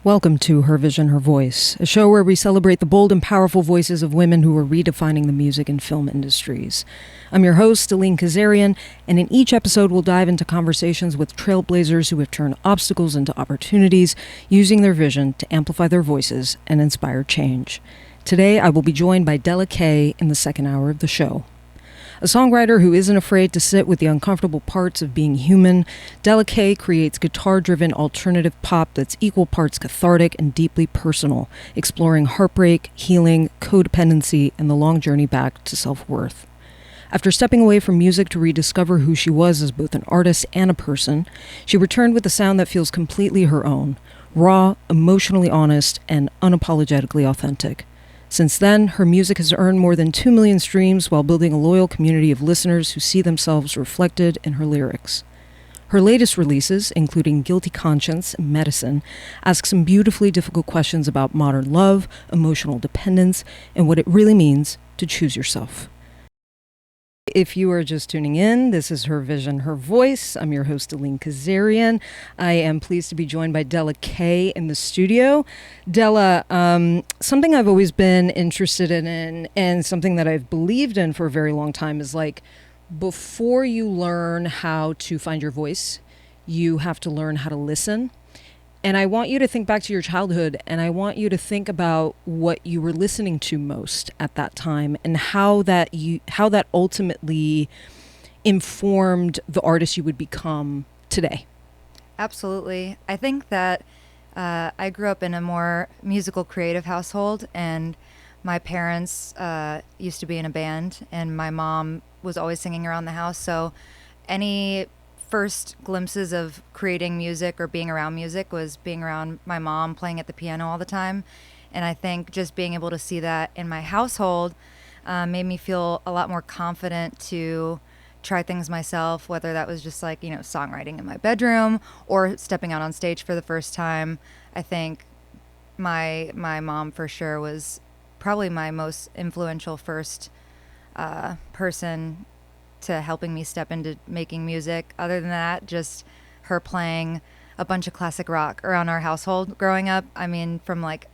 Welcome to Her Vision, Her Voice, a show where we celebrate the bold and powerful voices of women who are redefining the music and film industries. I'm your host, Dela Kay, and in each episode we'll dive into conversations with trailblazers who have turned obstacles into opportunities, using their vision to amplify their voices and inspire change. Today I will be joined by Dela Kay in the second hour of the show. A songwriter who isn't afraid to sit with the uncomfortable parts of being human, Dela Kay creates guitar-driven alternative pop that's equal parts cathartic and deeply personal, exploring heartbreak, healing, codependency, and the long journey back to self-worth. After stepping away from music to rediscover who she was as both an artist and a person, she returned with a sound that feels completely her own, raw, emotionally honest, and unapologetically authentic. Since then, her music has earned more than 2 million streams while building a loyal community of listeners who see themselves reflected in her lyrics. Her latest releases, including Guilty Conscience and Medicine, ask some beautifully difficult questions about modern love, emotional dependence, and what it really means to choose yourself. If you are just tuning in, this is Her Vision, Her Voice. I'm your host, Dela Kay. I am pleased to be joined by Dela Kay in the studio. Dela, something I've always been interested in and something that I've believed in for a very long time is like, before you learn how to find your voice, you have to learn how to listen. And I want you to think back to your childhood, and I want you to think about what you were listening to most at that time and how that ultimately informed the artist you would become today. Absolutely. I think that I grew up in a more musical, creative household, and my parents used to be in a band, and my mom was always singing around the house. So any first glimpses of creating music or being around music was being around my mom playing at the piano all the time. And I think just being able to see that in my household made me feel a lot more confident to try things myself, whether that was just like, songwriting in my bedroom or stepping out on stage for the first time. I think my mom for sure was probably my most influential first person to helping me step into making music. Other than that, just her playing a bunch of classic rock around our household growing up. I mean, from like,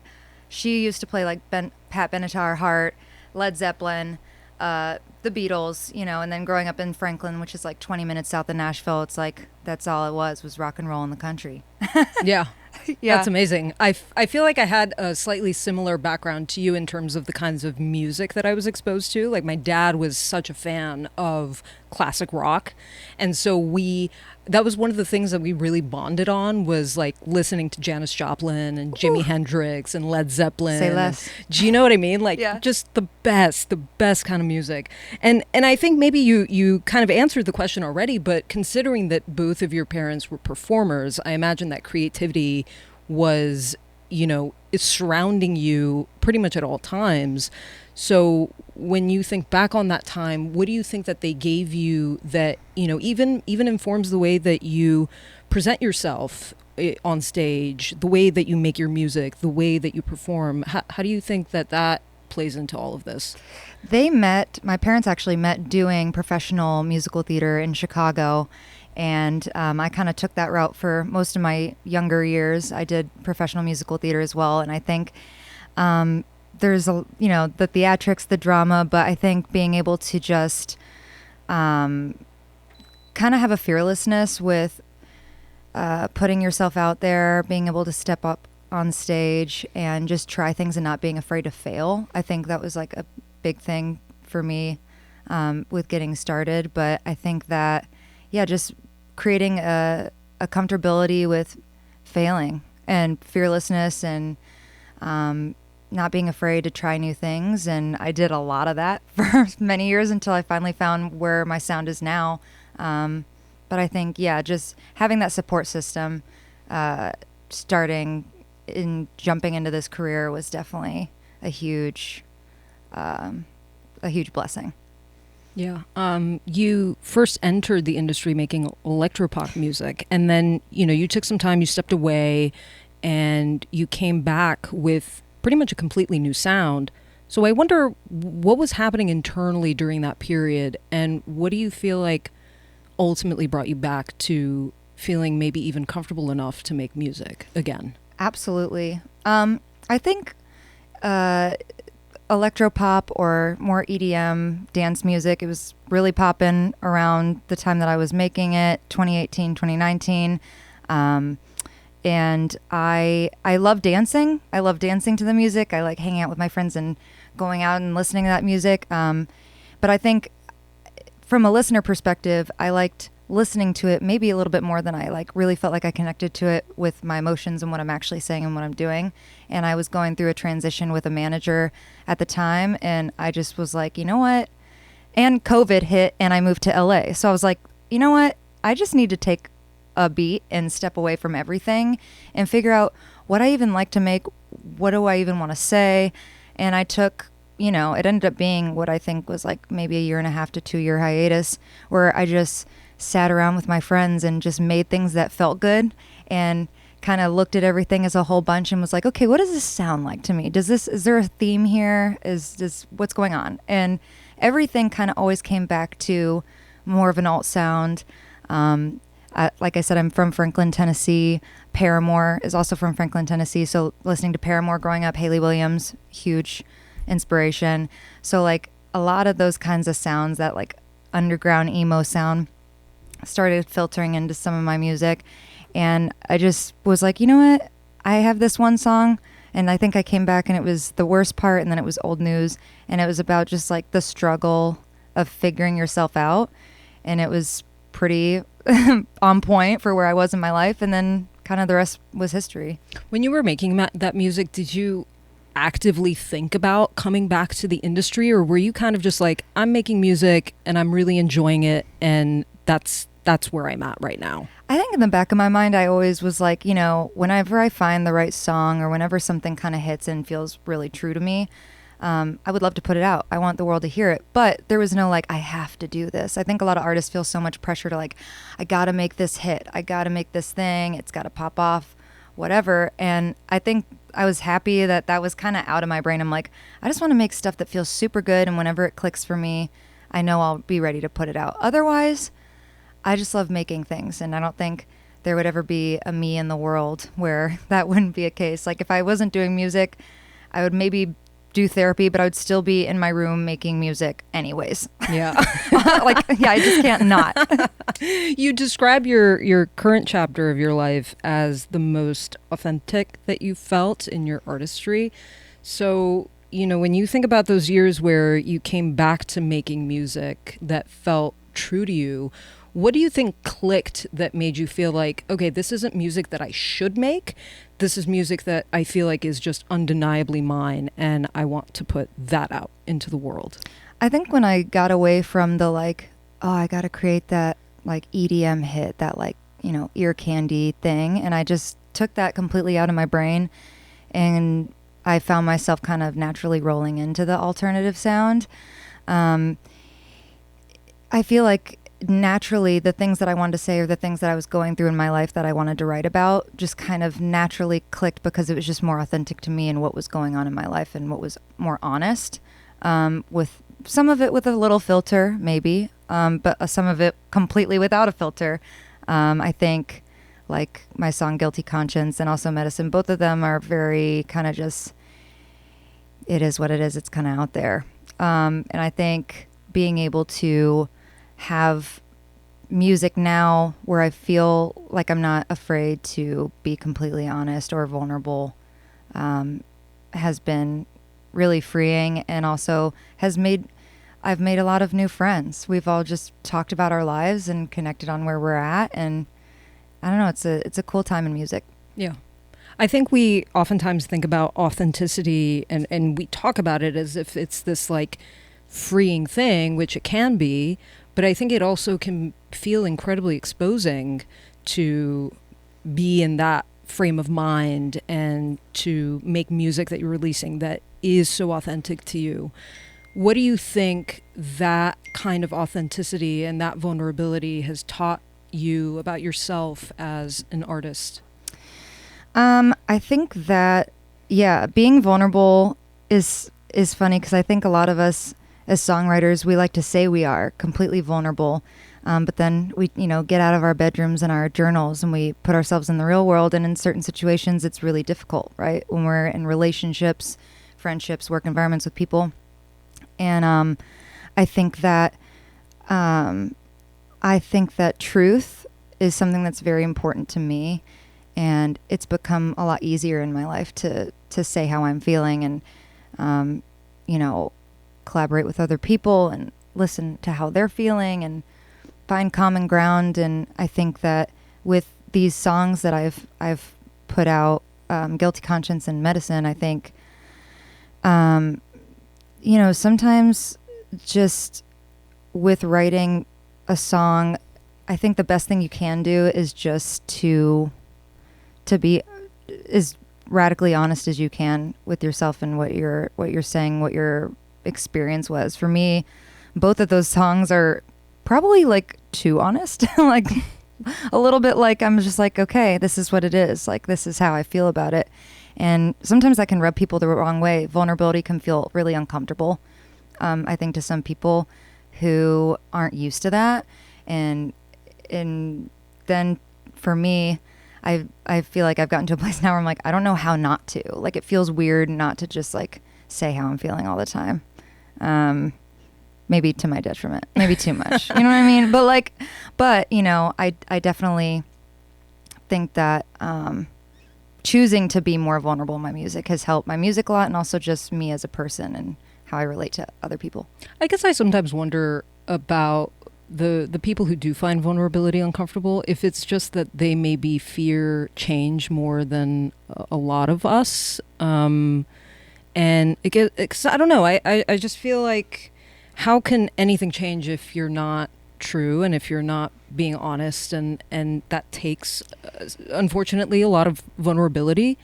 she used to play like Pat Benatar, Heart, Led Zeppelin, the Beatles, and then growing up in Franklin, which is like 20 minutes south of Nashville, it's like, that's all it was rock and roll in the country. Yeah. Yeah. That's amazing. I feel like I had a slightly similar background to you in terms of the kinds of music that I was exposed to. Like my dad was such a fan of classic rock. And so that was one of the things that we really bonded on was like listening to Janis Joplin and Jimi Hendrix and Led Zeppelin. Say less. Do you know what I mean? Like Yeah. just the best kind of music. And I think maybe you kind of answered the question already, but considering that both of your parents were performers, I imagine that creativity was, is surrounding you pretty much at all times. So when you think back on that time, what do you think that they gave you that, even informs the way that you present yourself on stage, the way that you make your music, the way that you perform? How do you think that plays into all of this? My parents actually met doing professional musical theater in Chicago. And I kind of took that route for most of my younger years. I did professional musical theater as well. And I think there's the theatrics, the drama, but I think being able to just kind of have a fearlessness with putting yourself out there, being able to step up on stage and just try things and not being afraid to fail. I think that was like a big thing for me with getting started. But I think that, just creating a comfortability with failing and fearlessness and not being afraid to try new things. And I did a lot of that for many years until I finally found where my sound is now. But I think, just having that support system, jumping into this career was definitely a huge blessing. Yeah. You first entered the industry making electropop music, and then, you took some time, you stepped away, and you came back with pretty much a completely new sound. So I wonder what was happening internally during that period, and what do you feel like ultimately brought you back to feeling maybe even comfortable enough to make music again? Absolutely. I think electropop or more EDM dance music, it was really popping around the time that I was making it, 2018, 2019. And I love dancing. I love dancing to the music. I like hanging out with my friends and going out and listening to that music. But I think from a listener perspective, I liked listening to it maybe a little bit more than I really felt like I connected to it with my emotions and what I'm actually saying and what I'm doing. And I was going through a transition with a manager at the time, and I just was like, you know what? And COVID hit and I moved to LA. So I was like, you know what? I just need to take a beat and step away from everything and figure out what I even like to make. What do I even want to say? And I took, it ended up being what I think was like maybe a 1.5 to 2 year hiatus where I just sat around with my friends and just made things that felt good and kind of looked at everything as a whole bunch and was like, okay, what does this sound like to me? Is there a theme here? What's going on? And everything kind of always came back to more of an alt sound. Like I said, I'm from Franklin, Tennessee. Paramore is also from Franklin, Tennessee. So listening to Paramore growing up, Hayley Williams, huge inspiration. So like a lot of those kinds of sounds, that like underground emo sound, started filtering into some of my music. And I just was like, you know what? I have this one song, and I think I came back and it was the worst part, and then it was old news, and it was about just like the struggle of figuring yourself out. And it was pretty on point for where I was in my life, and then kind of the rest was history. When you were making that music, did you actively think about coming back to the industry, or were you kind of just like, I'm making music and I'm really enjoying it, and that's where I'm at right now? I think in the back of my mind, I always was like, whenever I find the right song or whenever something kind of hits and feels really true to me, I would love to put it out. I want the world to hear it. But there was no like, I have to do this. I think a lot of artists feel so much pressure to like, I got to make this hit. I got to make this thing. It's got to pop off, whatever. And I think I was happy that was kind of out of my brain. I'm like, I just want to make stuff that feels super good. And whenever it clicks for me, I know I'll be ready to put it out. Otherwise, I just love making things. And I don't think there would ever be a me in the world where that wouldn't be a case. Like if I wasn't doing music, I would maybe do therapy, but I would still be in my room making music anyways. Yeah. I just can't not. You describe your current chapter of your life as the most authentic that you felt in your artistry. So, when you think about those years where you came back to making music that felt true to you, what do you think clicked that made you feel like, okay, this isn't music that I should make. This is music that I feel like is just undeniably mine, and I want to put that out into the world? I think when I got away from the like, oh, I got to create that like EDM hit, that like, ear candy thing. And I just took that completely out of my brain, and I found myself kind of naturally rolling into the alternative sound. I feel like naturally the things that I wanted to say or the things that I was going through in my life that I wanted to write about just kind of naturally clicked because it was just more authentic to me and what was going on in my life and what was more honest, with some of it with a little filter maybe, but some of it completely without a filter. I think like my song Guilty Conscience and also Medicine, both of them are very kind of just, it is what it is, it's kind of out there. And I think being able to have music now where I feel like I'm not afraid to be completely honest or vulnerable, has been really freeing, and also I've made a lot of new friends. We've all just talked about our lives and connected on where we're at, and I don't know, it's a cool time in music. Yeah. I think we oftentimes think about authenticity and we talk about it as if it's this like freeing thing, which it can be, but I think it also can feel incredibly exposing to be in that frame of mind and to make music that you're releasing that is so authentic to you. What do you think that kind of authenticity and that vulnerability has taught you about yourself as an artist? I think that, being vulnerable is funny because I think a lot of us as songwriters, we like to say we are completely vulnerable. But then we, get out of our bedrooms and our journals and we put ourselves in the real world. And in certain situations, it's really difficult, right? When we're in relationships, friendships, work environments with people. And I think that truth is something that's very important to me. And it's become a lot easier in my life to say how I'm feeling and, collaborate with other people and listen to how they're feeling and find common ground. And I think that with these songs that I've put out, Guilty Conscience and Medicine, I think, sometimes just with writing a song, I think the best thing you can do is just to be as radically honest as you can with yourself and what you're saying, what your experience was. For me, both of those songs are probably like too honest, like a little bit like I'm just like, okay, this is what it is. Like, this is how I feel about it. And sometimes that can rub people the wrong way. Vulnerability can feel really uncomfortable, I think, to some people who aren't used to that. And then for me, I feel like I've gotten to a place now where I'm like, I don't know how not to. Like, it feels weird not to just like say how I'm feeling all the time. Maybe to my detriment, maybe too much. You know what I mean? But I definitely think that choosing to be more vulnerable in my music has helped my music a lot, and also just me as a person and how I relate to other people. I guess I sometimes wonder about the people who do find vulnerability uncomfortable, if it's just that they maybe fear change more than a lot of us. And I don't know, I just feel like, how can anything change if you're not true and if you're not being honest, and that takes, unfortunately, a lot of vulnerability.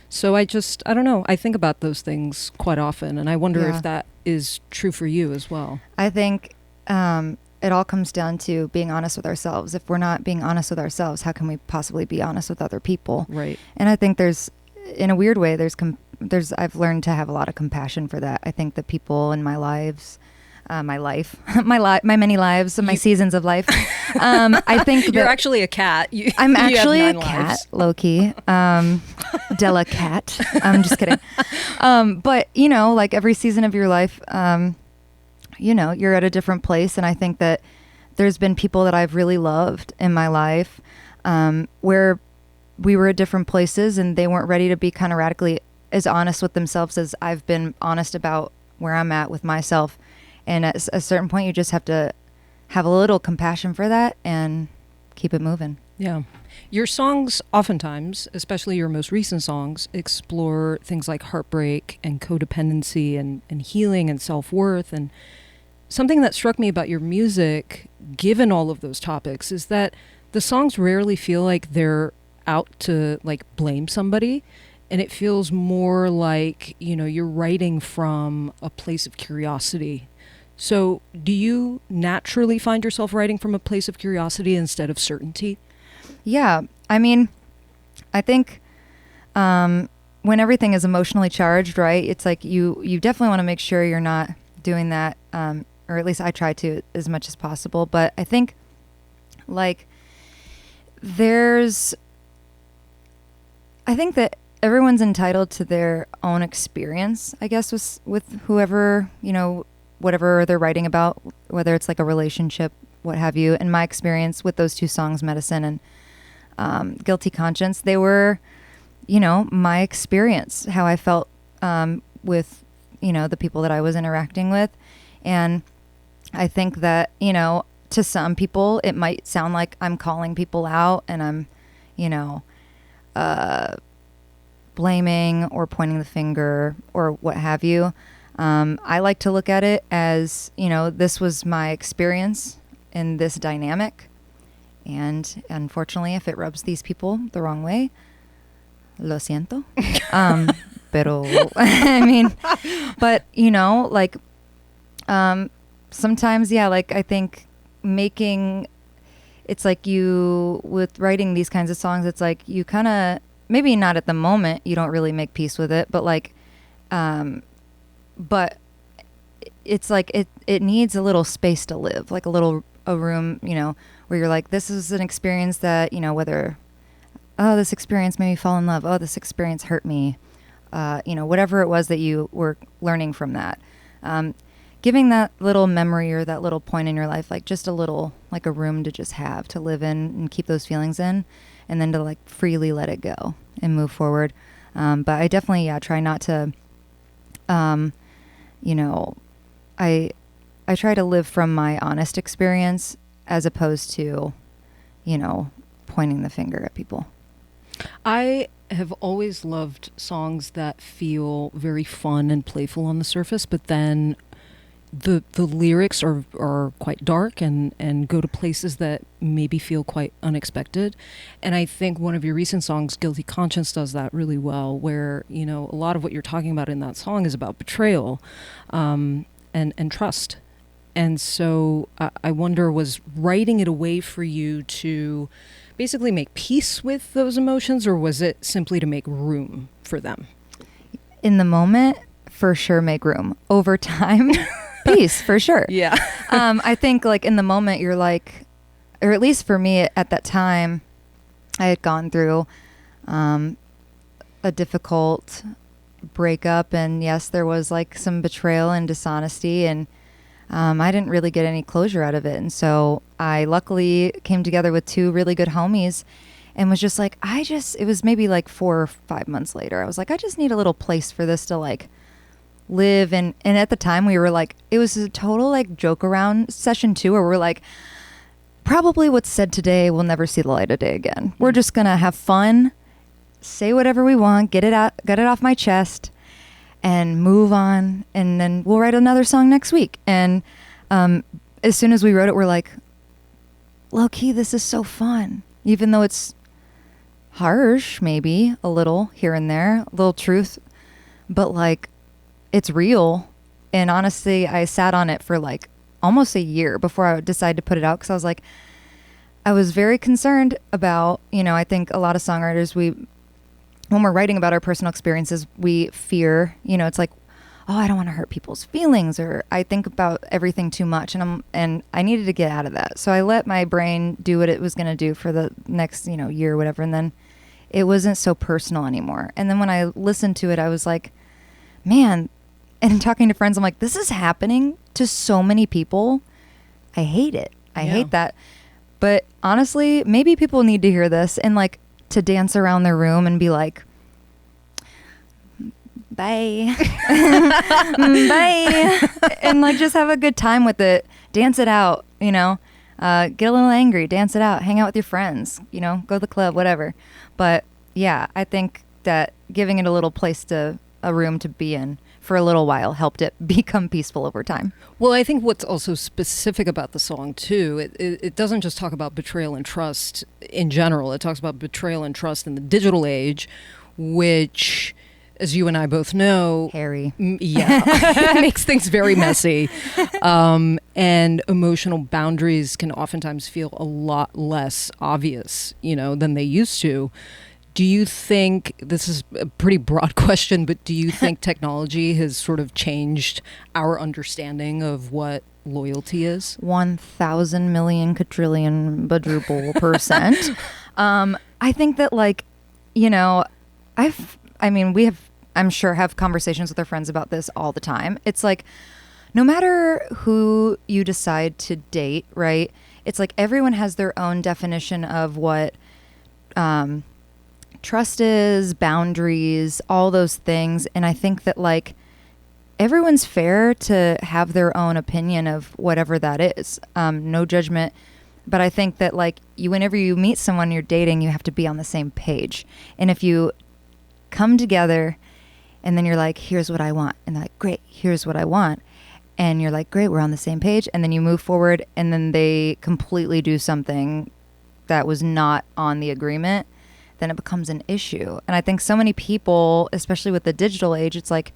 So I don't know. I think about those things quite often, and I wonder if that is true for you as well. I think it all comes down to being honest with ourselves. If we're not being honest with ourselves, how can we possibly be honest with other people? Right. And I think in a weird way, I've learned to have a lot of compassion for that. I think the people in my lives, my many lives, my seasons of life. I think you're actually a cat. I'm actually a cat, low-key. Dela Cat. I'm just kidding. But like every season of your life, you're at a different place. And I think that there's been people that I've really loved in my life, where we were at different places and they weren't ready to be kind of radically as honest with themselves as I've been honest about where I'm at with myself. And at a certain point, you just have to have a little compassion for that and keep it moving. Yeah. Your songs oftentimes, especially your most recent songs, explore things like heartbreak and codependency and healing and self-worth. And something that struck me about your music, given all of those topics, is that the songs rarely feel like they're out to like blame somebody. And it feels more like, you're writing from a place of curiosity. So do you naturally find yourself writing from a place of curiosity instead of certainty? Yeah. I mean, I think when everything is emotionally charged, right, it's like you definitely want to make sure you're not doing that, or at least I try to as much as possible. But I think like I think that everyone's entitled to their own experience, I guess, with whoever, whatever they're writing about, whether it's like a relationship, what have you. In my experience with those two songs, Medicine and Guilty Conscience, they were, my experience, how I felt with, the people that I was interacting with. And I think that, to some people, it might sound like I'm calling people out and I'm, blaming or pointing the finger or what have you. I like to look at it as, this was my experience in this dynamic. And unfortunately, if it rubs these people the wrong way, lo siento. Pero, I mean, but, sometimes, I think it's like with writing these kinds of songs, it's like you kind of, maybe not at the moment, you don't really make peace with it, but but it's like it needs a little space to live, like a room, where you're like, this is an experience that, whether, oh, this experience made me fall in love, oh, this experience hurt me, whatever it was that you were learning from that. Giving that little memory or that little point in your life, like just a little, like a room to just have to live in and keep those feelings in, and then to like freely let it go and move forward. But I definitely, try not to, I try to live from my honest experience as opposed to, pointing the finger at people. I have always loved songs that feel very fun and playful on the surface, but then the lyrics are quite dark and go to places that maybe feel quite unexpected. And I think one of your recent songs, Guilty Conscience, does that really well, where, a lot of what you're talking about in that song is about betrayal and trust. And so I wonder, was writing it a way for you to basically make peace with those emotions, or was it simply to make room for them? In the moment, for sure, make room. Over time, peace, for sure. Yeah. I think like in the moment you're like, or at least for me at that time, I had gone through a difficult breakup, and yes, there was like some betrayal and dishonesty, and I didn't really get any closure out of it. And so I luckily came together with two really good homies and was just like, it was maybe like 4 or 5 months later. I was like, I just need a little place for this to like live. And at the time we were like, it was a total like joke around session 2 where we're like, probably what's said today will never see the light of day again. We're just going to have fun, say whatever we want, get it off my chest, and move on, and then we'll write another song next week. And as soon as we wrote it, we're like, low key, this is so fun. Even though it's harsh, maybe a little here and there, a little truth, but like it's real. And honestly, I sat on it for like almost a year before I decided to put it out, because I was like, I was very concerned about, I think a lot of songwriters, when we're writing about our personal experiences, we fear, it's like, oh, I don't want to hurt people's feelings, or I think about everything too much, and I needed to get out of that. So I let my brain do what it was going to do for the next, year or whatever, and then it wasn't so personal anymore. And then when I listened to it, I was like, man, and talking to friends, I'm like, this is happening to so many people. I hate it. I hate that. But honestly, maybe people need to hear this and like to dance around their room and be like, bye. Bye. And like just have a good time with it. Dance it out, get a little angry, dance it out, hang out with your friends, go to the club, whatever. But yeah, I think that giving it a little place a room to be in for a little while helped it become peaceful over time. Well, I think what's also specific about the song too, it doesn't just talk about betrayal and trust in general. It talks about betrayal and trust in the digital age, which, as you and I both know, Harry. Makes things very messy. And emotional boundaries can oftentimes feel a lot less obvious, than they used to. Do you think, this is a pretty broad question, but do you think technology has sort of changed our understanding of what loyalty is? 1,000 million quadrillion badruple %. I think that I'm sure have conversations with our friends about this all the time. It's like, no matter who you decide to date, right? It's like everyone has their own definition of what trust is, boundaries, all those things. And I think that like everyone's fair to have their own opinion of whatever that is. No judgment. But I think that like whenever you meet someone you're dating, you have to be on the same page. And if you come together and then you're like, here's what I want. And they're like, great, here's what I want. And you're like, great, we're on the same page. And then you move forward and then they completely do something that was not on the agreement, then it becomes an issue. And I think so many people, especially with the digital age, it's like,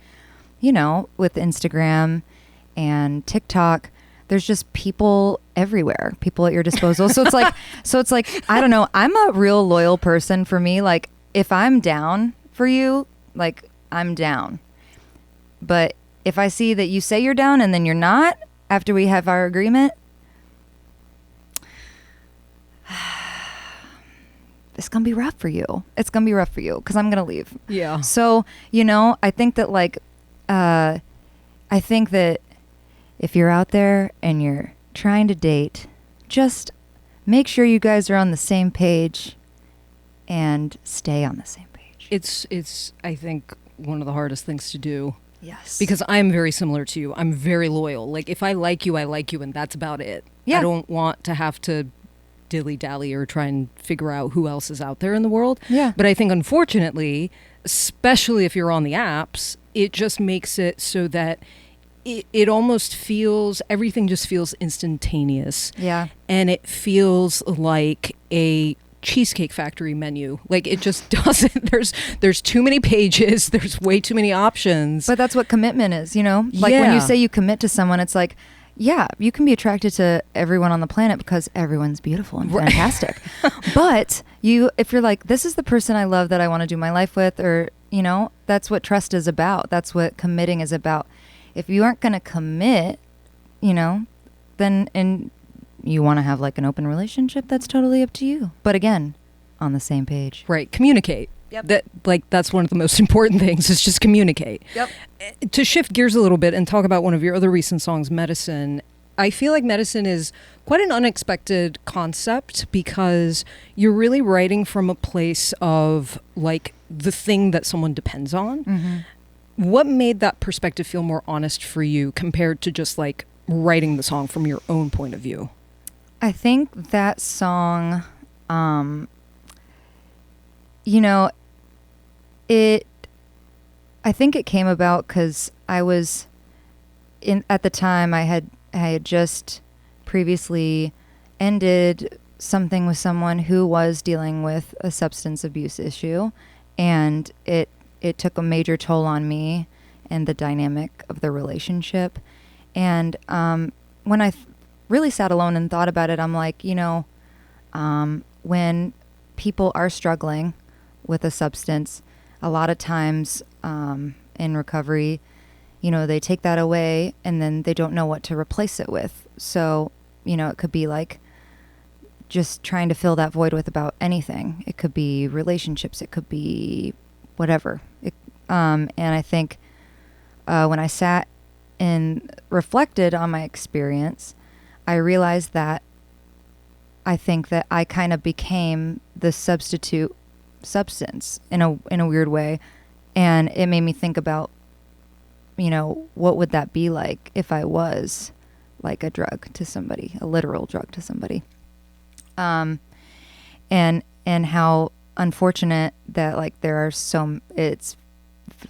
with Instagram and TikTok, there's just people everywhere, people at your disposal. So it's like, I don't know, I'm a real loyal person. For me, like if I'm down for you, like I'm down. But if I see that you say you're down and then you're not after we have our agreement, it's going to be rough for you. It's going to be rough for you because I'm going to leave. Yeah. So, I think that if you're out there and you're trying to date, just make sure you guys are on the same page and stay on the same page. It's I think one of the hardest things to do. Yes. Because I'm very similar to you. I'm very loyal. Like if I like you, and that's about it. Yeah. I don't want to have to dilly-dally or try and figure out who else is out there in the world. Yeah. But I think unfortunately, especially if you're on the apps, it just makes it so that it almost feels, everything just feels instantaneous. Yeah. And it feels like a Cheesecake Factory menu. Like it just doesn't, there's too many pages, there's way too many options. But that's what commitment is, Like when you say you commit to someone, it's like, yeah, you can be attracted to everyone on the planet because everyone's beautiful and fantastic. But if you're like, this is the person I love that I want to do my life with, or, that's what trust is about. That's what committing is about. If you aren't going to commit, then, and you want to have like an open relationship, that's totally up to you. But again, on the same page. Right. Communicate. Yep. That's one of the most important things is just communicate. Yep. To shift gears a little bit and talk about one of your other recent songs, Medicine, I feel like Medicine is quite an unexpected concept because you're really writing from a place of like the thing that someone depends on. Mm-hmm. What made that perspective feel more honest for you compared to just like writing the song from your own point of view? I think that song, I think it came about because I was at the time I had just previously ended something with someone who was dealing with a substance abuse issue, and it took a major toll on me and the dynamic of the relationship. And when I really sat alone and thought about it, I'm like, when people are struggling with a substance, a lot of times in recovery, they take that away and then they don't know what to replace it with. So, it could be like just trying to fill that void with about anything. It could be relationships. It could be whatever. And I think when I sat and reflected on my experience, I realized that I think that I kind of became the substitute substance in a weird way. And it made me think about, what would that be like if I was like a drug to somebody, a literal drug to somebody. And how unfortunate that like there are it's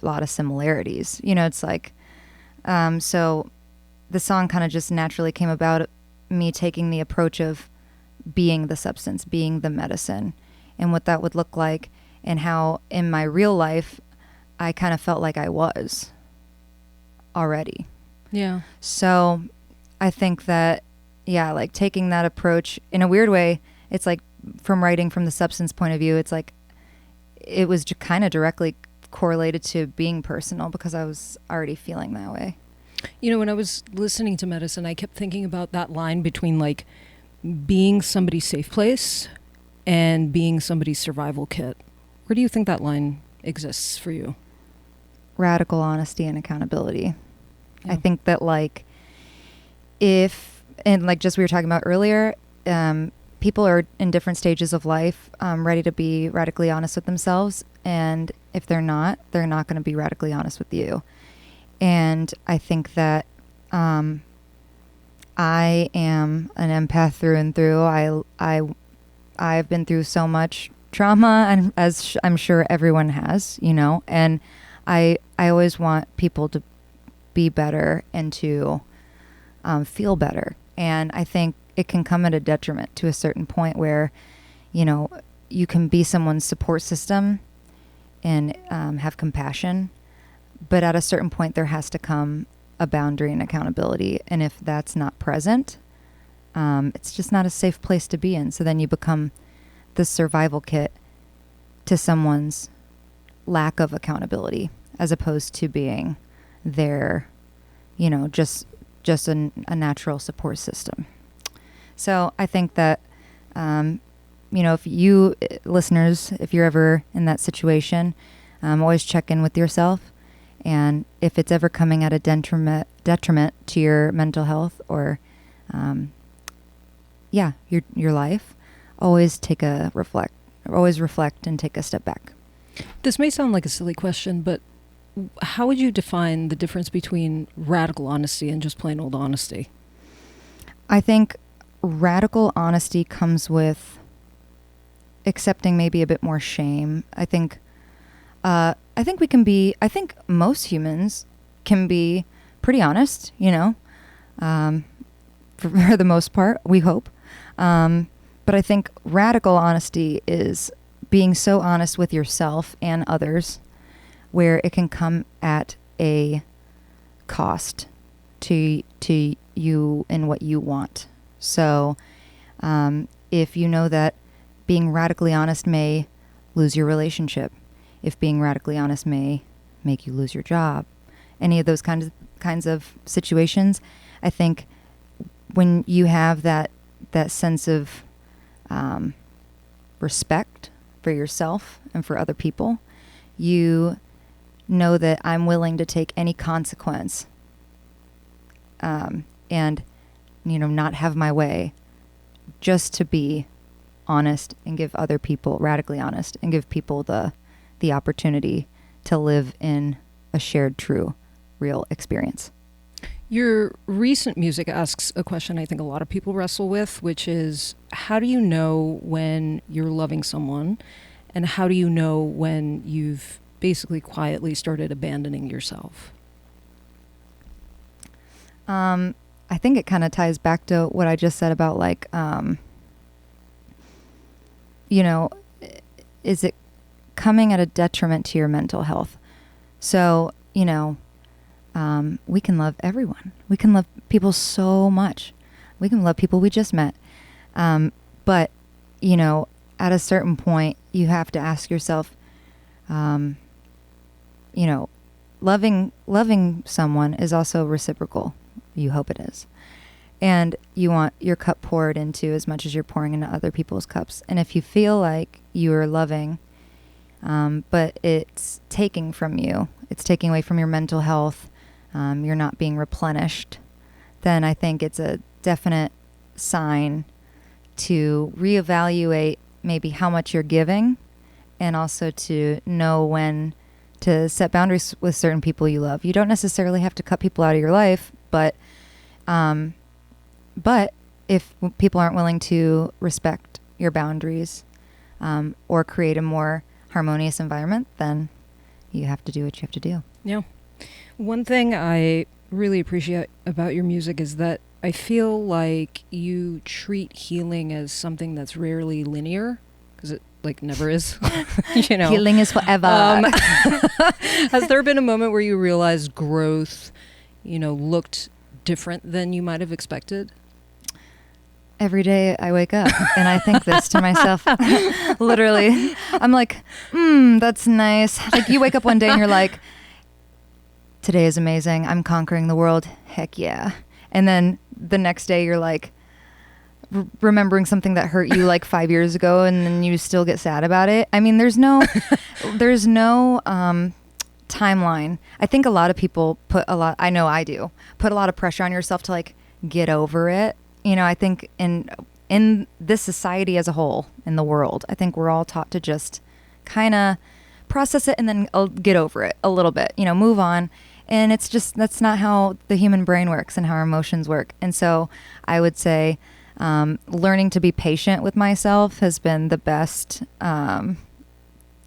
a lot of similarities, it's like, so the song kind of just naturally came about me taking the approach of being the substance, being the medicine, and what that would look like, and how in my real life I kind of felt like I was already. Yeah. So I think that, like taking that approach in a weird way, it's like from writing from the substance point of view, it's like it was kind of directly correlated to being personal because I was already feeling that way. When I was listening to Medicine, I kept thinking about that line between like being somebody's safe place and being somebody's survival kit. Where do you think that line exists for you? Radical honesty and accountability. Yeah. I think that like and like just we were talking about earlier, people are in different stages of life, ready to be radically honest with themselves. And if they're not going to be radically honest with you. And I think that I am an empath through and through. I've been through so much trauma, and as I'm sure everyone has, and I always want people to be better and to feel better. And I think it can come at a detriment to a certain point where, you can be someone's support system and have compassion. But at a certain point, there has to come a boundary and accountability. And if that's not present, it's just not a safe place to be in. So then you become the survival kit to someone's lack of accountability, as opposed to being their just a natural support system. So I think that, if you listeners, if you're ever in that situation, always check in with yourself. And if it's ever coming at a detriment to your mental health or, your life, always reflect and take a step back. This may sound like a silly question, but how would you define the difference between radical honesty and just plain old honesty? I think radical honesty comes with accepting maybe a bit more shame. I think most humans can be pretty honest, for the most part, we hope. But I think radical honesty is being so honest with yourself and others where it can come at a cost to you and what you want. So if you know that being radically honest may lose your relationship, if being radically honest may make you lose your job, any of those kinds of situations, I think when you have that sense of respect for yourself and for other people, you know that I'm willing to take any consequence and not have my way, just to be honest and give other people, radically honest, and give people the opportunity to live in a shared, true, real experience. Your recent music asks a question I think a lot of people wrestle with, which is, how do you know when you're loving someone, and how do you know when you've basically quietly started abandoning yourself? I think it kind of ties back to what I just said about is it coming at a detriment to your mental health? So, we can love everyone. We can love people so much. We can love people we just met. But, at a certain point, you have to ask yourself, loving someone is also reciprocal. You hope it is. And you want your cup poured into as much as you're pouring into other people's cups. And if you feel like you are loving, but it's taking from you, it's taking away from your mental health, you're not being replenished, then I think it's a definite sign to reevaluate maybe how much you're giving, and also to know when to set boundaries with certain people you love. You don't necessarily have to cut people out of your life, but if people aren't willing to respect your boundaries or create a more harmonious environment, then you have to do what you have to do. Yeah. One thing I really appreciate about your music is that I feel like you treat healing as something that's rarely linear, because it never is. Healing is forever. Has there been a moment where you realized growth, looked different than you might have expected? Every day I wake up and I think this to myself. Literally. I'm like, that's nice. Like, you wake up one day and you're like, today is amazing. I'm conquering the world. Heck yeah. And then the next day you're like remembering something that hurt you 5 years ago, and then you still get sad about it. I mean, there's no timeline. I think a lot of people put a lot of pressure on yourself to get over it. I think in this society as a whole, in the world, I think we're all taught to just kind of process it and then get over it a little bit, move on. And it's just, that's not how the human brain works and how our emotions work. And so I would say learning to be patient with myself has been the best, the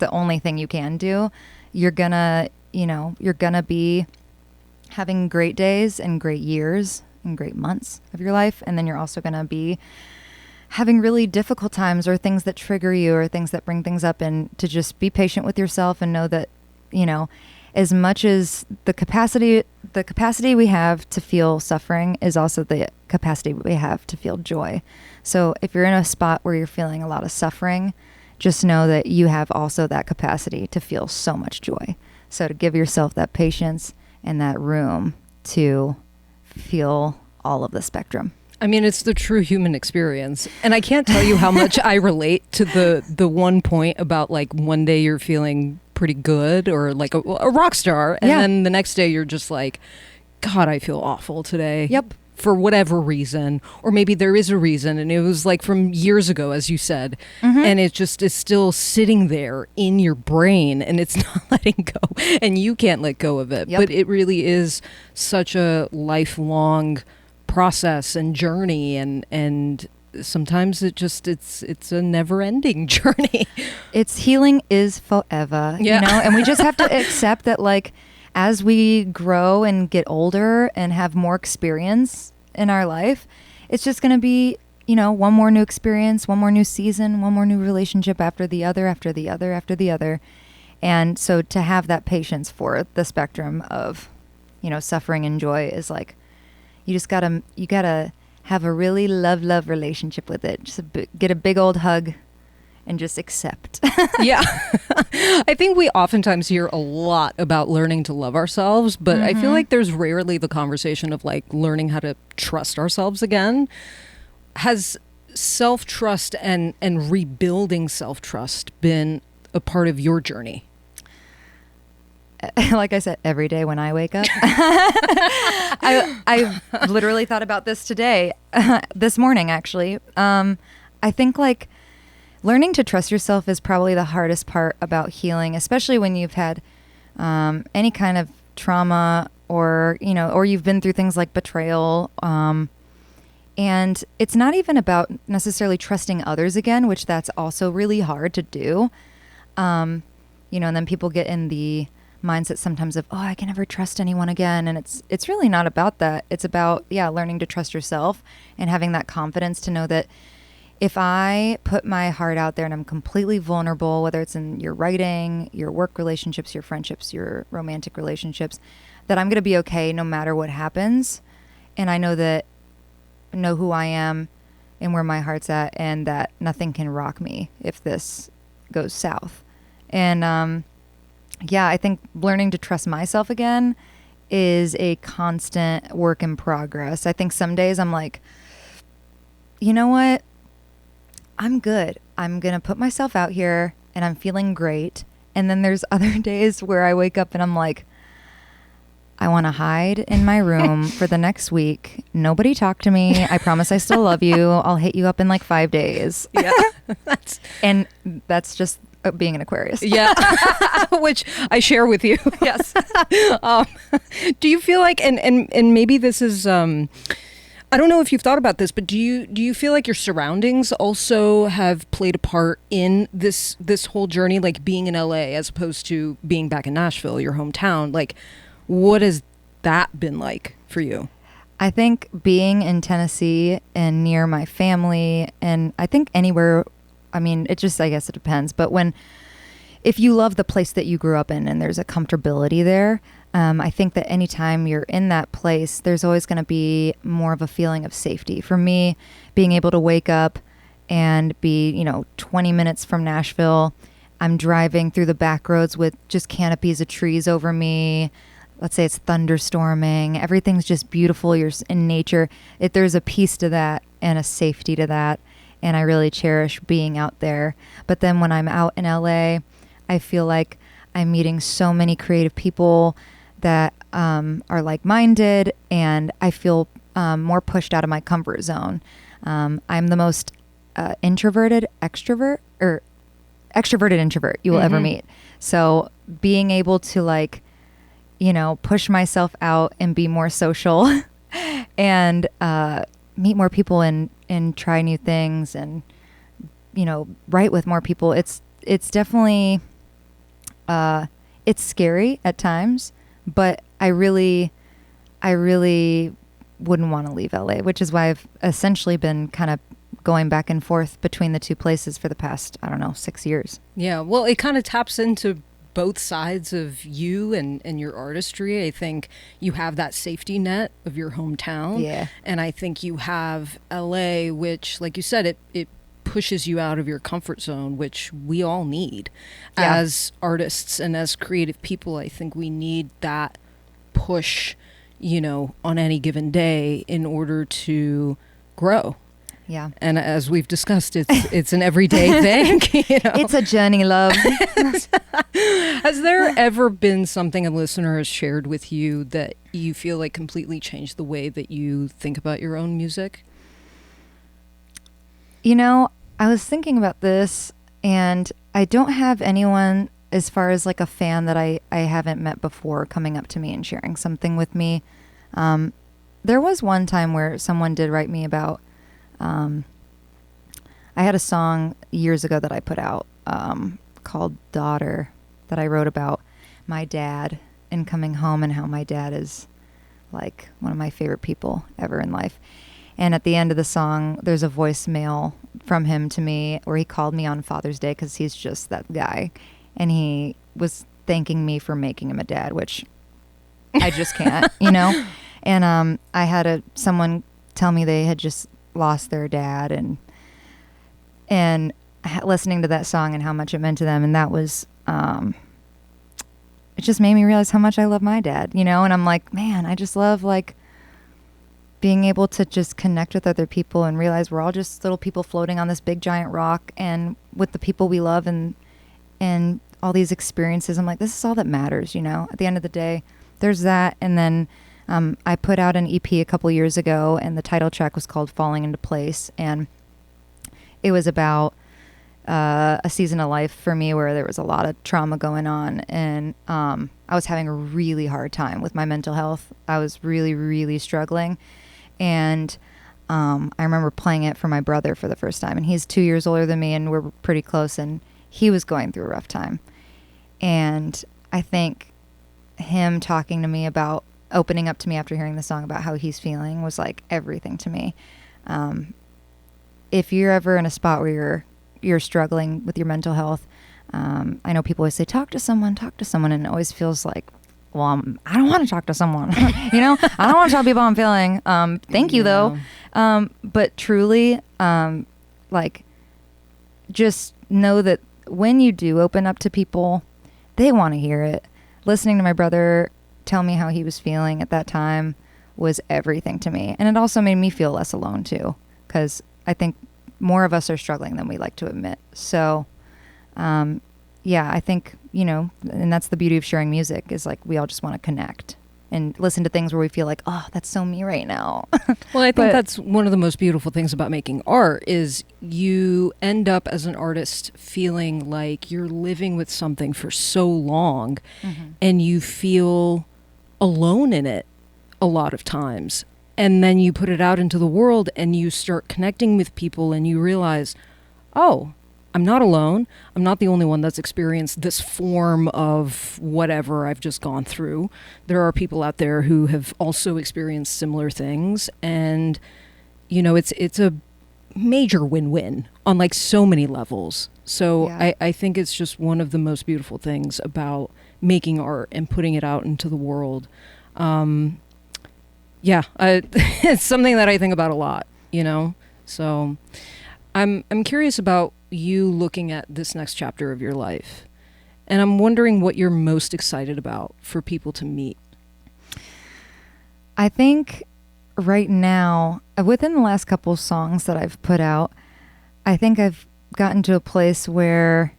only thing you can do. You're gonna be having great days and great years and great months of your life. And then you're also going to be having really difficult times, or things that trigger you, or things that bring things up, and to just be patient with yourself and know that, as much as the capacity we have to feel suffering is also the capacity we have to feel joy. So if you're in a spot where you're feeling a lot of suffering, just know that you have also that capacity to feel so much joy. So to give yourself that patience and that room to feel all of the spectrum. I mean, it's the true human experience. And I can't tell you how much I relate to the one point about like one day you're feeling pretty good or like a rock star. And then the next day you're just like, God, I feel awful today. Yep. For whatever reason. Or maybe there is a reason. And it was like from years ago, as you said. And it just is still sitting there in your brain and it's not letting go. And you can't let go of it. But it really is such a lifelong process and journey, and sometimes it's a never-ending journey. It's healing is forever, you know, and we just have to accept that, like, as we grow and get older and have more experience in our life, it's just going to be, you know, one more new experience, one more new season, one more new relationship after the other, after the other, after the other. And so to have that patience for the spectrum of, you know, suffering and joy is like, you gotta have a really love relationship with it. Just get a big old hug and just accept. Yeah. I think we oftentimes hear a lot about learning to love ourselves, but I feel like there's rarely the conversation of like learning how to trust ourselves again. Has self-trust and rebuilding self-trust been a part of your journey? Like I said, every day when I wake up. I literally thought about this today, this morning actually. I think like learning to trust yourself is probably the hardest part about healing, especially when you've had any kind of trauma or, you know, or you've been through things like betrayal. And it's not even about necessarily trusting others again, which that's also really hard to do. You know, and then people get in the mindset sometimes of, oh, I can never trust anyone again. And it's really not about that. It's about, learning to trust yourself and having that confidence to know that if I put my heart out there and I'm completely vulnerable, whether it's in your writing, your work relationships, your friendships, your romantic relationships, that I'm going to be okay no matter what happens. And I know who I am and where my heart's at, and that nothing can rock me if this goes south. And, I think learning to trust myself again is a constant work in progress. I think some days I'm like, you know what? I'm good. I'm going to put myself out here and I'm feeling great. And then there's other days where I wake up and I'm like, I want to hide in my room for the next week. Nobody talk to me. I promise I still love you. I'll hit you up in like 5 days. Yeah. And that's just being an Aquarius. Yeah. Which I share with you. Yes. Do you feel like, and maybe this is, I don't know if you've thought about this, but do you feel like your surroundings also have played a part in this whole journey, like being in LA as opposed to being back in Nashville, your hometown? Like, what has that been like for you? I think being in Tennessee and near my family, and I think anywhere, I mean, I guess it depends, but if you love the place that you grew up in and there's a comfortability there, I think that anytime you're in that place, there's always going to be more of a feeling of safety. For me, being able to wake up and be, 20 minutes from Nashville, I'm driving through the back roads with just canopies of trees over me. Let's say it's thunderstorming. Everything's just beautiful. You're in nature. There's a peace to that and a safety to that. And I really cherish being out there. But then when I'm out in LA, I feel like I'm meeting so many creative people that are like-minded, and I feel more pushed out of my comfort zone. I'm the most extroverted introvert you will ever meet. So being able to push myself out and be more social and meet more people and try new things and, write with more people. It's definitely, it's scary at times, but I really wouldn't want to leave LA, which is why I've essentially been kind of going back and forth between the two places for the past, 6 years. Yeah. Well, it kind of taps into both sides of you and your artistry. I think you have that safety net of your hometown. Yeah. And I think you have LA, which, like you said, it pushes you out of your comfort zone, which we all need as artists and as creative people. I think we need that push on any given day in order to grow. Yeah. And as we've discussed, it's an everyday thing. It's a journey, love. Has there ever been something a listener has shared with you that you feel like completely changed the way that you think about your own music? I was thinking about this, and I don't have anyone as far as like a fan that I haven't met before coming up to me and sharing something with me. There was one time where someone did write me about, I had a song years ago that I put out called Daughter, that I wrote about my dad and coming home and how my dad is like one of my favorite people ever in life. And at the end of the song, there's a voicemail from him to me where he called me on Father's Day because he's just that guy. And he was thanking me for making him a dad, which I just can't, And I had someone tell me they had just lost their dad, and listening to that song and how much it meant to them. And that was, it just made me realize how much I love my dad, and I'm like, man, I just love like being able to just connect with other people and realize we're all just little people floating on this big giant rock, and with the people we love and all these experiences. I'm like, this is all that matters, at the end of the day. There's that. And then I put out an EP a couple years ago, and the title track was called Falling Into Place. And it was about a season of life for me where there was a lot of trauma going on. And I was having a really hard time with my mental health. I was really, really struggling. And I remember playing it for my brother for the first time. And he's 2 years older than me, and we're pretty close. And he was going through a rough time. And I think him talking to me about opening up to me after hearing the song about how he's feeling was like everything to me. If you're ever in a spot where you're struggling with your mental health, I know people always say, talk to someone. And it always feels like, well, I don't want to talk to someone. I don't want to tell people I'm feeling. Thank you, though. But truly, like, just know that when you do open up to people, they want to hear it. Listening to my brother tell me how he was feeling at that time was everything to me. And it also made me feel less alone, too, because I think more of us are struggling than we like to admit. So, I think, and that's the beauty of sharing music, is like we all just want to connect and listen to things where we feel like, oh, that's so me right now. Well, I think that's one of the most beautiful things about making art is you end up as an artist feeling like you're living with something for so long, and you feel alone in it a lot of times. And then you put it out into the world and you start connecting with people and you realize, oh, I'm not alone. I'm not the only one that's experienced this form of whatever I've just gone through. There are people out there who have also experienced similar things. And, it's a major win-win on like so many levels. So yeah. I think it's just one of the most beautiful things about making art and putting it out into the world. It's something that I think about a lot, So I'm curious about you looking at this next chapter of your life. And I'm wondering what you're most excited about for people to meet. I think right now, within the last couple of songs that I've put out, I think I've gotten to a place where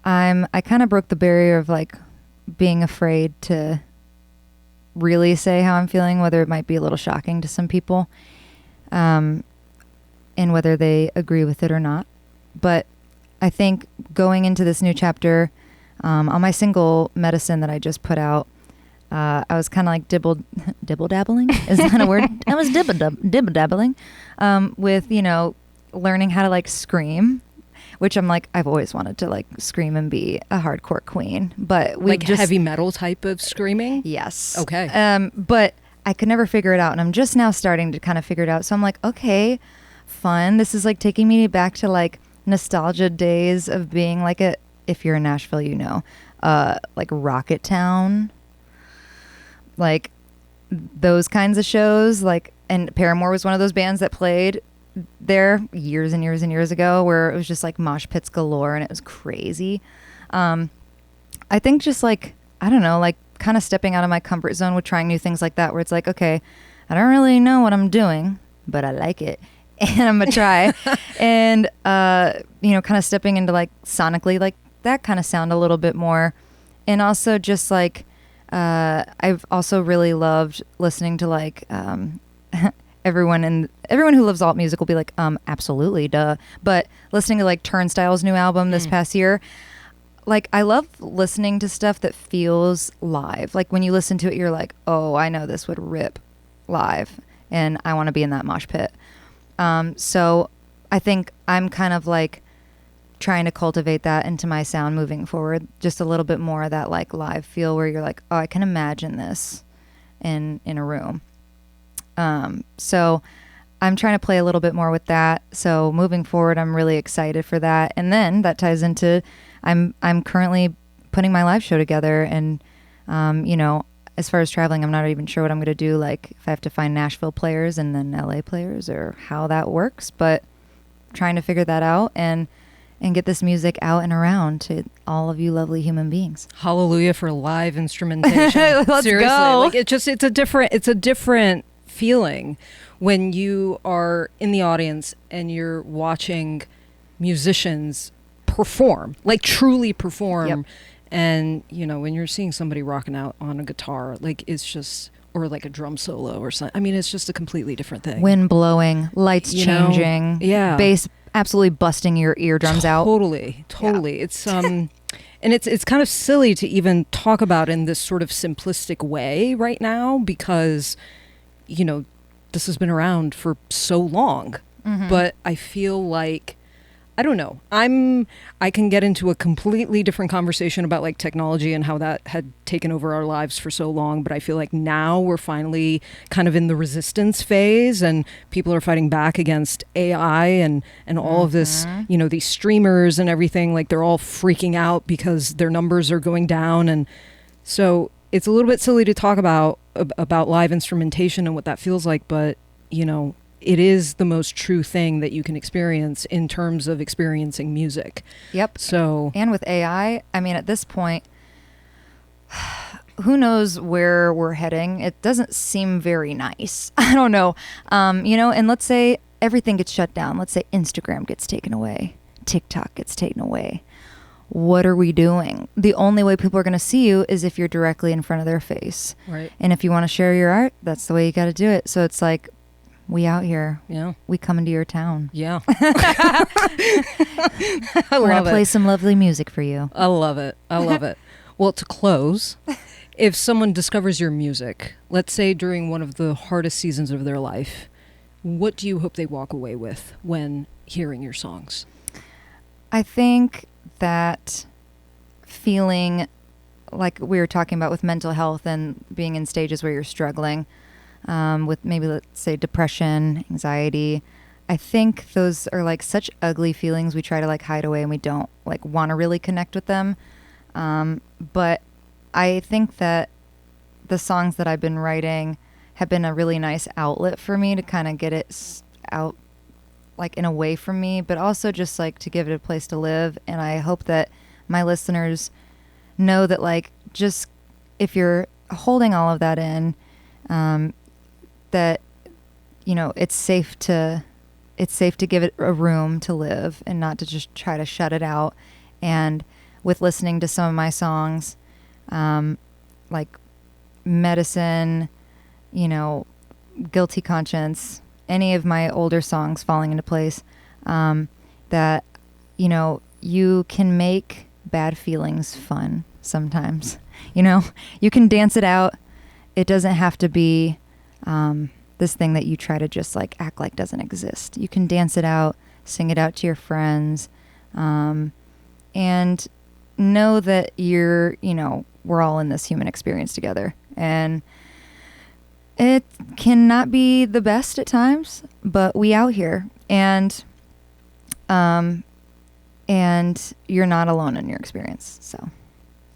I kind of broke the barrier of like being afraid to really say how I'm feeling, whether it might be a little shocking to some people, and whether they agree with it or not. But I think going into this new chapter, on my single Medicine that I just put out, I was kind of like dibble dabbling. Is that a word? I was dibble dabbling with, learning how to like scream, which I'm like, I've always wanted to like scream and be a hardcore queen, but we like just heavy metal type of screaming. Yes. Okay. But I could never figure it out. And I'm just now starting to kind of figure it out. So I'm like, okay, fun. This is like taking me back to like nostalgia days of being like if you're in Nashville, like Rocket Town, like those kinds of shows, like, and Paramore was one of those bands that played there years and years and years ago, where it was just like mosh pits galore and it was crazy. I think just like, I don't know, like kind of stepping out of my comfort zone with trying new things like that, where it's like, okay, I don't really know what I'm doing, but I like it. And I'm going to try. And, kind of stepping into like sonically, like that kind of sound a little bit more. And also just like, I've also really loved listening to like, everyone who loves alt music will be like, absolutely, duh. But listening to like Turnstile's new album this past year, like I love listening to stuff that feels live. Like when you listen to it, you're like, oh, I know this would rip live, and I want to be in that mosh pit. So I think I'm kind of like trying to cultivate that into my sound moving forward, just a little bit more of that like live feel where you're like, oh, I can imagine this in a room. So I'm trying to play a little bit more with that. So moving forward, I'm really excited for that. And then that ties into, I'm currently putting my live show together, and, as far as traveling, I'm not even sure what I'm going to do. Like if I have to find Nashville players and then LA players, or how that works, but trying to figure that out and get this music out and around to all of you lovely human beings. Hallelujah for live instrumentation. Let's Seriously, go. like it's a different feeling when you are in the audience and you're watching musicians perform, like truly perform. Yep. And when you're seeing somebody rocking out on a guitar, like it's just, or like a drum solo or something. I mean, it's just a completely different thing. Wind blowing, lights changing, bass absolutely busting your eardrums out. Totally. Yeah. It's and it's kind of silly to even talk about in this sort of simplistic way right now, because this has been around for so long. Mm-hmm. But I feel like, I don't know, I can get into a completely different conversation about like technology and how that had taken over our lives for so long, but I feel like now we're finally kind of in the resistance phase, and people are fighting back against AI and all of this, these streamers and everything, like they're all freaking out because their numbers are going down. And so it's a little bit silly to talk about live instrumentation and what that feels like, but it is the most true thing that you can experience in terms of experiencing music. Yep. So, and with AI, I mean, at this point, who knows where we're heading? It doesn't seem very nice. I don't know. And let's say everything gets shut down. Let's say Instagram gets taken away. TikTok gets taken away. What are we doing? The only way people are going to see you is if you're directly in front of their face. Right. And if you want to share your art, that's the way you got to do it. So it's like, we out here. Yeah. We come into your town. Yeah. We're going to play some lovely music for you. I love it. Well, to close, if someone discovers your music, let's say during one of the hardest seasons of their life, what do you hope they walk away with when hearing your songs? I think that feeling like we were talking about with mental health and being in stages where you're struggling, with maybe, let's say, depression, anxiety. I think those are like such ugly feelings we try to like hide away, and we don't like want to really connect with them. But I think that the songs that I've been writing have been a really nice outlet for me to kind of get it out like in a way from me, but also just like to give it a place to live. And I hope that my listeners know that like, just if you're holding all of that in, that, it's safe to give it a room to live and not to just try to shut it out. And with listening to some of my songs, like Medicine, Guilty Conscience, any of my older songs falling into place, that, you can make bad feelings fun sometimes. You can dance it out. It doesn't have to be this thing that you try to just like act like doesn't exist. You can dance it out, sing it out to your friends, and know that we're all in this human experience together. And it cannot be the best at times, but we out here, and you're not alone in your experience. So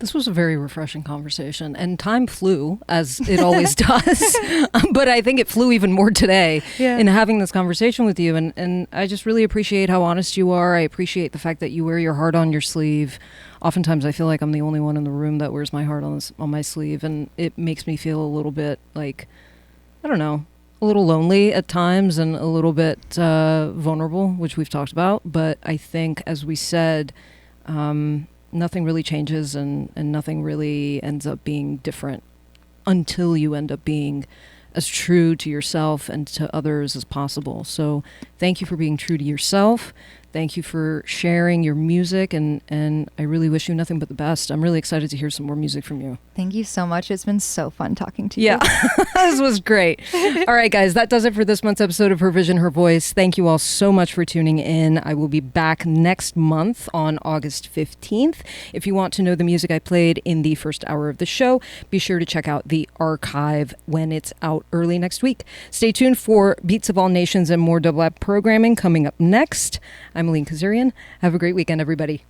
This was a very refreshing conversation, and time flew, as it always does. But I think it flew even more today in having this conversation with you. And I just really appreciate how honest you are. I appreciate the fact that you wear your heart on your sleeve. Oftentimes I feel like I'm the only one in the room that wears my heart on my sleeve, and it makes me feel a little bit like, I don't know, a little lonely at times and a little bit vulnerable, which we've talked about. But I think, as we said, nothing really changes and nothing really ends up being different until you end up being as true to yourself and to others as possible. So thank you for being true to yourself. Thank you for sharing your music, and I really wish you nothing but the best. I'm really excited to hear some more music from you. Thank you so much. It's been so fun talking to you. Yeah, this was great. All right, guys, that does it for this month's episode of Her Vision, Her Voice. Thank you all so much for tuning in. I will be back next month on August 15th. If you want to know the music I played in the first hour of the show, be sure to check out the archive when it's out early next week. Stay tuned for Beats of All Nations and more Double App programming coming up next. I'm Aline Kazarian. Have a great weekend, everybody.